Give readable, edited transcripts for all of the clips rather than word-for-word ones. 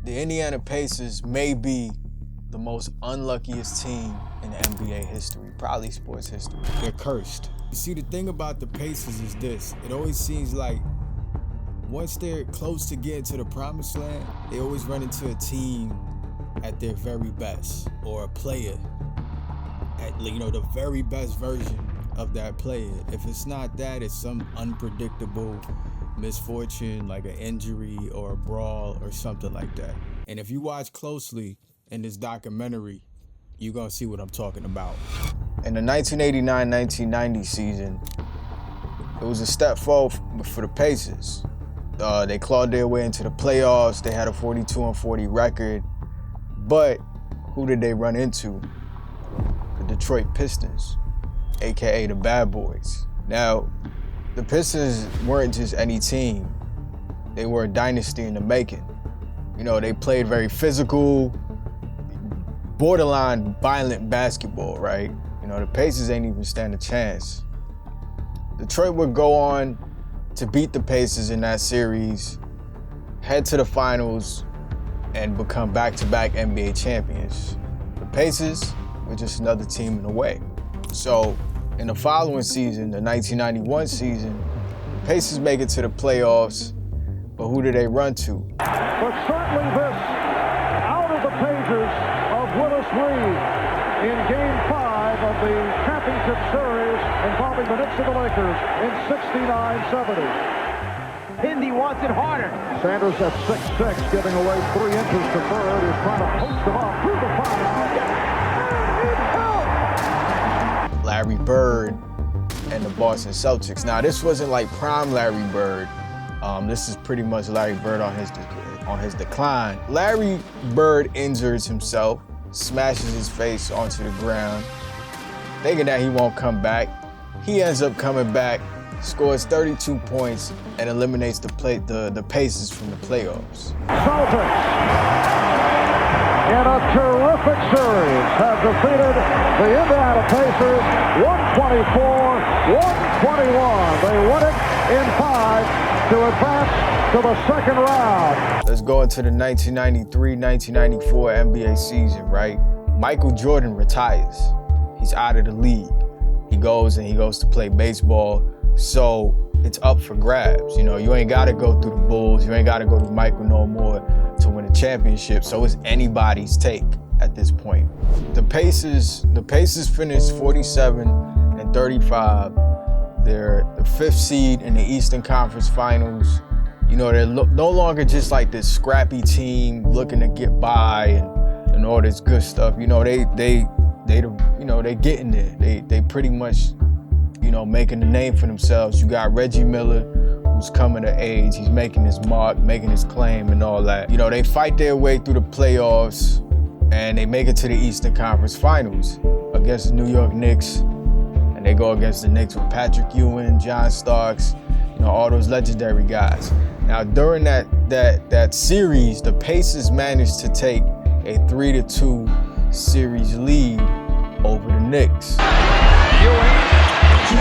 The Indiana Pacers may be the most unluckiest team in NBA history, probably sports history. They're cursed. You see, the thing about the Pacers is this. It always seems like once they're close to getting to the promised land, they always run into a team at their very best, or a player at, the very best version of that player. If it's not that, it's some unpredictable misfortune like an injury or a brawl or something like that. And if you watch closely in this documentary, you're gonna see what I'm talking about. In the 1989-1990 season, it was a step forward for the Pacers. They clawed their way into the playoffs. They had a 42-40 record. But who did they run into? The Detroit Pistons, AKA the Bad Boys. Now, the Pistons weren't just any team. They were a dynasty in the making. They played very physical, borderline violent basketball, right? The Pacers ain't even stand a chance. Detroit would go on to beat the Pacers in that series, head to the finals, and become back-to-back NBA champions. The Pacers were just another team in the way. So in the following season, the 1991 season, the Pacers make it to the playoffs, but who do they run to? But certainly this, out of the pages of Willis Reed in Game 5 of the championship series involving the Knicks and the Lakers in 69-70. Indy wants it harder. Sanders at 6'6", giving away 3 inches to Bird, who's trying to post him up through the foul. Larry Bird and the Boston Celtics. Now, this wasn't like prime Larry Bird. This is pretty much Larry Bird on his decline. Larry Bird injures himself, smashes his face onto the ground, thinking that he won't come back. He ends up coming back, scores 32 points, and eliminates the Pacers from the playoffs. Celtics, in a terrific series, have defeated the Indiana Pacers 124-121. They win it in 5 to advance to the second round. Let's go into the 1993-1994 NBA season, right? Michael Jordan retires. He's out of the league. He goes to play baseball. So it's up for grabs. You ain't got to go through the Bulls. You ain't got to go to Michael no more to win a championship. So it's anybody's take at this point. The Pacers finished 47-35. They're the 5th seed in the Eastern Conference Finals. They're no longer just like this scrappy team looking to get by and all this good stuff. They getting there. They pretty much making the name for themselves. You got Reggie Miller, who's coming of age. He's making his mark, making his claim and all that. They fight their way through the playoffs and they make it to the Eastern Conference Finals against the New York Knicks. And they go against the Knicks with Patrick Ewing, John Starks, all those legendary guys. Now, during that series, the Pacers managed to take a 3-2 series lead over the Knicks. Ewing. 3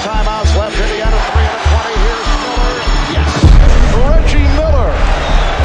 timeouts left. Indiana 320. Here's Miller. Yes. Reggie Miller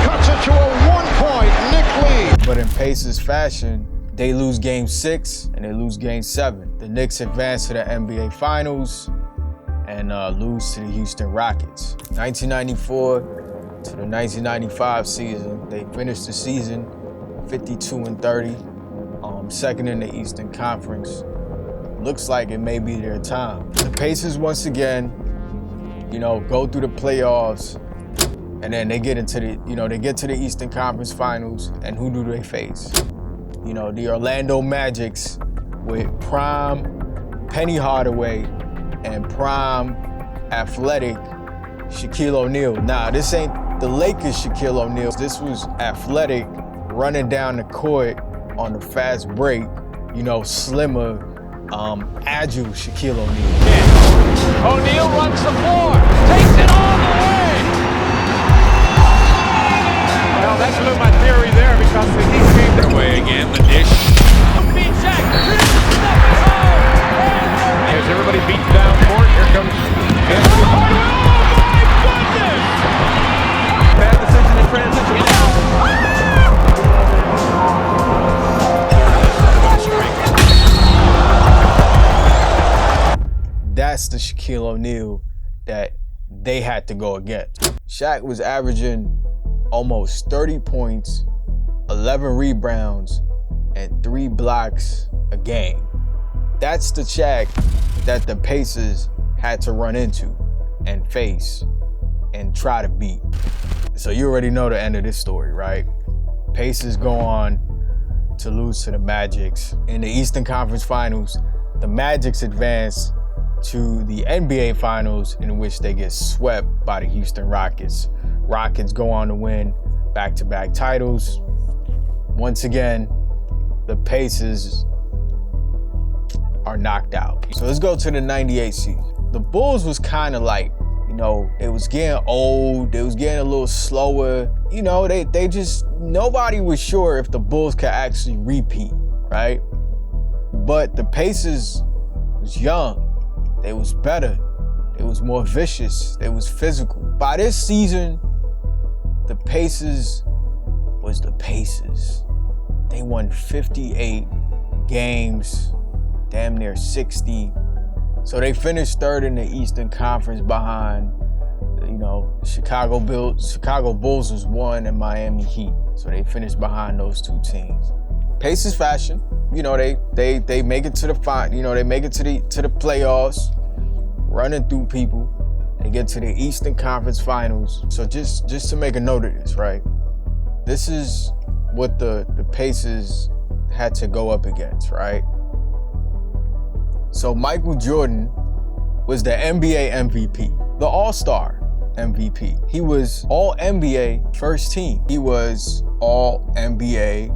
cuts it to a 1-point Knick lead. But in Pacers fashion, they lose Game 6 and they lose Game 7. The Knicks advance to the NBA Finals and lose to the Houston Rockets. 1994 to the 1995 season, they finished the season 52-30, second in the Eastern Conference. Looks like it may be their time. The Pacers once again, go through the playoffs, and then they get into the Eastern Conference Finals, and who do they face? The Orlando Magics with prime Penny Hardaway and prime athletic Shaquille O'Neal. Nah, this ain't the Lakers Shaquille O'Neal. This was athletic, running down the court on the fast break, slimmer, agile Shaquille O'Neal. Yeah. O'Neal runs the floor, takes it all the way. Well, that's a little my theory there because the Heat came their way again. The dish. Beat Shaq. As everybody beats down court, here comes Anthony Hardaway. Oh my goodness! Shaquille O'Neal that they had to go against. Shaq was averaging almost 30 points, 11 rebounds, and 3 blocks a game. That's the Shaq that the Pacers had to run into and face and try to beat. So you already know the end of this story, right? Pacers go on to lose to the Magics. In the Eastern Conference Finals, the Magics advance to the NBA Finals, in which they get swept by the Houston Rockets. Rockets go on to win back-to-back titles. Once again, the Pacers are knocked out. So let's go to the 98 season. The Bulls was kind of like, you know, it was getting old, they was getting a little slower. You know, they just, nobody was sure if the Bulls could actually repeat, right? But the Pacers was young, they was better, they was more vicious, they was physical. By this season, the Pacers was the Pacers. They won 58 games, damn near 60. So they finished third in the Eastern Conference behind, you know, Chicago Bulls was 1 and Miami Heat. So they finished behind those two teams. Pacers fashion, you know, they make it to the they make it to the playoffs, running through people. They get to the Eastern Conference Finals. So just to make a note of this, right? This is what the Pacers had to go up against, right? So Michael Jordan was the NBA MVP, the All-Star MVP. He was All-NBA first team. He was All-NBA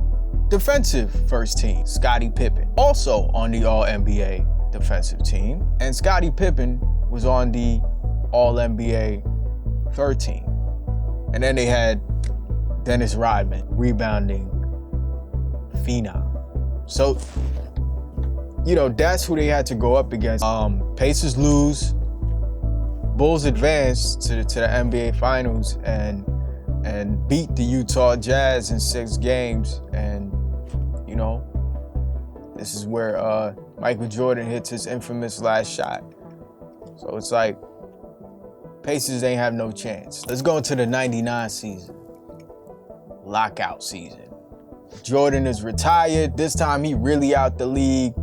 defensive first team. Scottie Pippen, also on the All-NBA defensive team. And Scottie Pippen was on the All-NBA third team. And then they had Dennis Rodman, rebounding phenom. So, you know, that's who they had to go up against. Pacers lose, Bulls advance to the NBA Finals and beat the Utah Jazz in 6 games. And, you know, this is where Michael Jordan hits his infamous last shot. So it's like, Pacers ain't have no chance. Let's go into the 99 season, lockout season. Jordan is retired. This time he really out the league.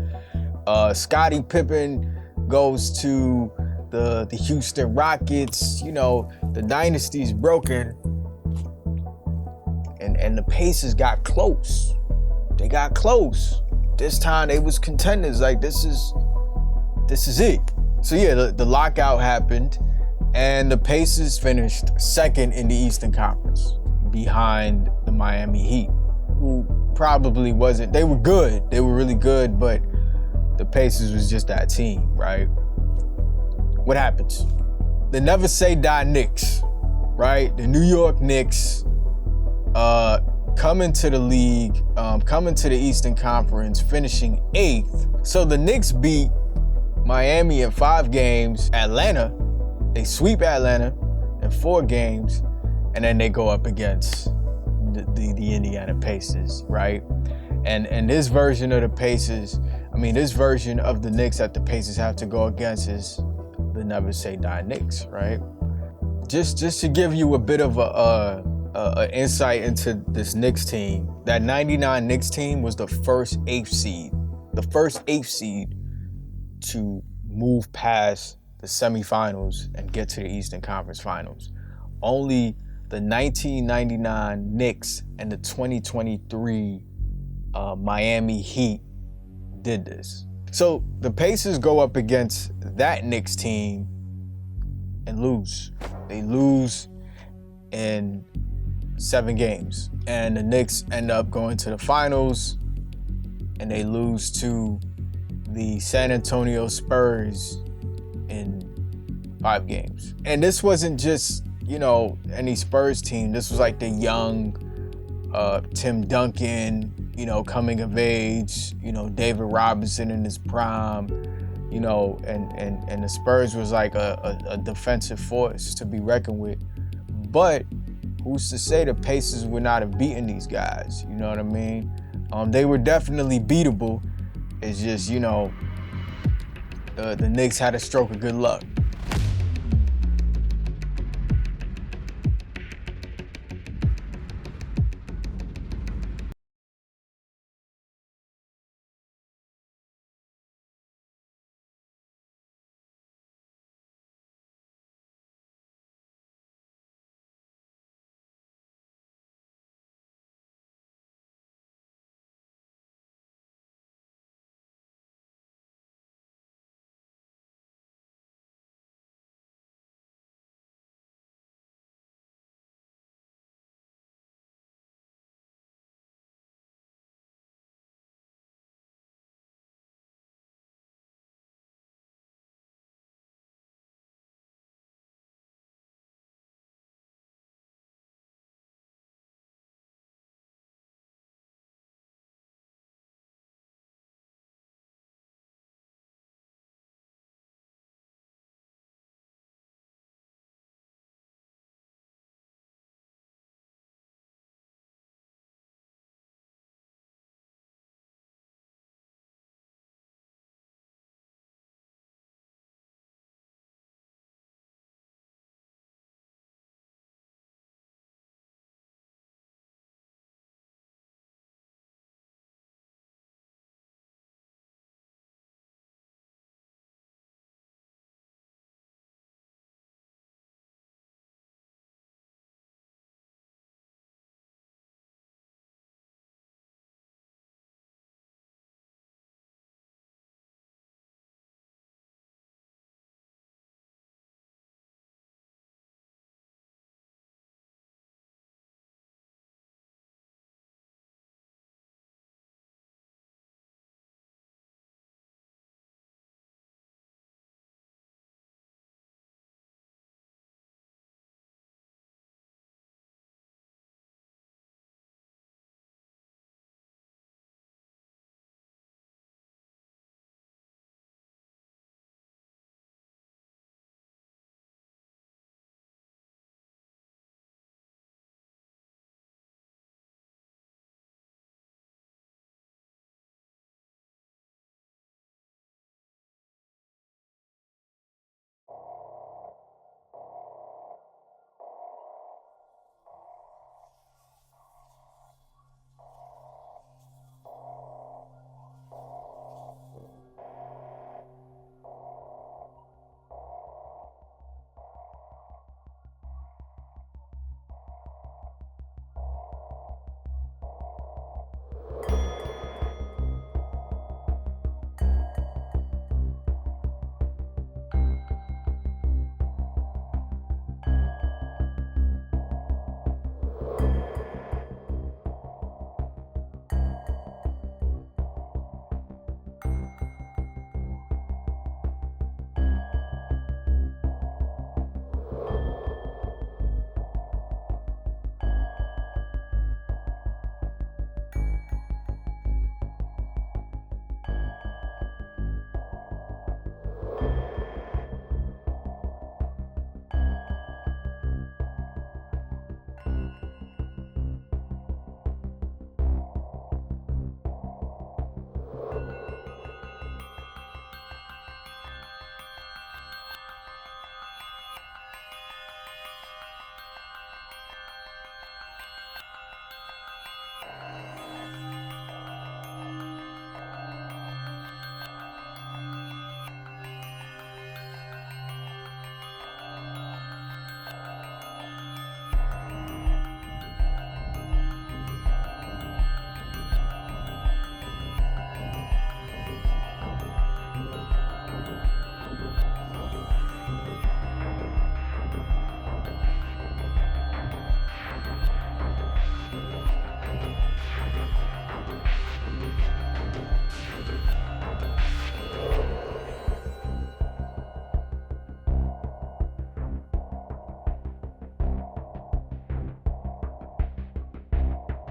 Scottie Pippen goes to the Houston Rockets. You know, the dynasty's broken. And the Pacers got close. They got close. This time they was contenders. Like, this is it. So yeah, the lockout happened, and the Pacers finished second in the Eastern Conference, behind the Miami Heat, who probably wasn't. They were good. They were really good, but the Pacers was just that team, right? What happens? The never say die Knicks, right? The New York Knicks coming to the league, coming to the Eastern Conference, finishing 8th. So the Knicks beat Miami in 5 games. Atlanta, they sweep Atlanta in 4 games, and then they go up against the Indiana Pacers, right? And this version of the Pacers, this version of the Knicks that the Pacers have to go against is the never say die Knicks, right? Just to give you a bit of a insight into this Knicks team, that 99 Knicks team was the first 8th seed to move past the semifinals and get to the Eastern Conference Finals. Only the 1999 Knicks and the 2023 Miami Heat did this. So the Pacers go up against that Knicks team and lose. They lose in 7 games. And the Knicks end up going to the finals, and they lose to the San Antonio Spurs in 5 games. And this wasn't just, any Spurs team. This was like the young Tim Duncan, coming of age, David Robinson in his prime, and the Spurs was like a defensive force to be reckoned with. But who's to say the Pacers would not have beaten these guys? You know what I mean? They were definitely beatable. It's just, the Knicks had a stroke of good luck.